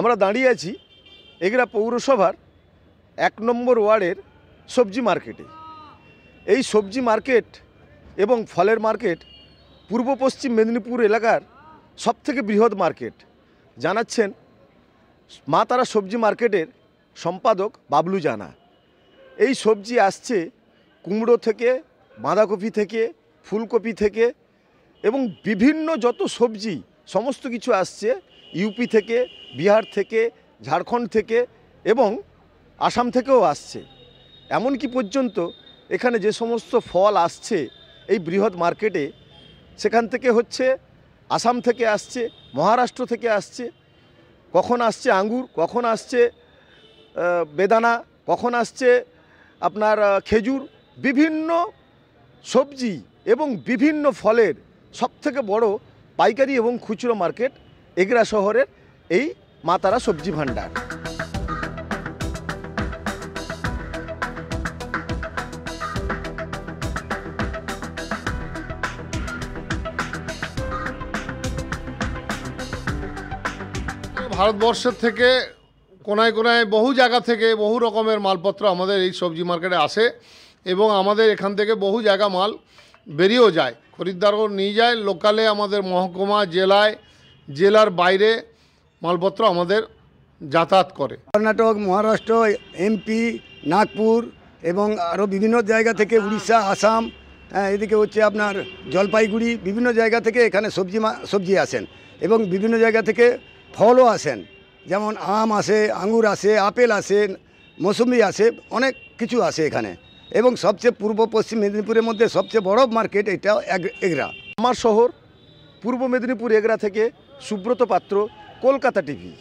আমরা দাঁড়িয়ে আছি এগরা পৌরসভার 1 নম্বর ওয়ার্ডের সবজি মার্কেটে। এই সবজি মার্কেট এবং ফলের মার্কেট পূর্ব পশ্চিম মেদিনীপুর এলাকার সবথেকে বৃহৎ মার্কেট। জানাচ্ছেন মা তারা সবজি মার্কেটের সম্পাদক বাবলু জানা। এই সবজি আসছে কুমড়ো থেকে, বাঁধাকপি থেকে, ফুলকপি থেকে এবং বিভিন্ন যত সবজি সমস্ত কিছু আসছে ইউপি থেকে, বিহার থেকে, ঝাড়খণ্ড থেকে এবং আসাম থেকেও আসছে। এমনকি পর্যন্ত এখানে যে সমস্ত ফল আসছে এই বৃহৎ মার্কেটে, সেখান থেকে হচ্ছে আসাম থেকে আসছে, মহারাষ্ট্র থেকে আসছে, কখন আসছে আঙ্গুর, কখন আসছে বেদানা, কখন আসছে আপনার খেজুর, বিভিন্ন সবজি এবং বিভিন্ন ফলের সবথেকে বড় পাইকারি এবং খুচরো মার্কেট এগরা শহরের এই মা তারা সবজি ভাণ্ডার। ভারতবর্ষের থেকে কোনায় কোনায় বহু জায়গা থেকে বহু রকমের মালপত্র আমাদের এই সবজি মার্কেটে আসে এবং আমাদের এখান থেকে বহু জায়গা মাল বেরিয়েও যায়, খরিদ্দারও নিয়ে যায়। লোকালে আমাদের মহকুমা, জেলায়, জেলার বাইরে মালপত্র আমাদের যাতায়াত করে। কর্ণাটক, মহারাষ্ট্র, এমপি, নাগপুর এবং আরও বিভিন্ন জায়গা থেকে, উড়িষ্যা, আসাম, এদিকে হচ্ছে আপনার জলপাইগুড়ি, বিভিন্ন জায়গা থেকে এখানে সবজি আসেন এবং বিভিন্ন জায়গা থেকে ফলও আসেন, যেমন আম আসে, আঙ্গুর আসে, আপেল আসে, মৌসুমি আসে, অনেক কিছু আসে এখানে। এবং সবচেয়ে পূর্ব পশ্চিম মেদিনীপুরের মধ্যে সবচেয়ে বড় মার্কেট এটা এগরা। আমার শহর পূর্ব মেদিনীপুর এগরা থেকে সুব্রত পাত্র, কলকাতা টিভি।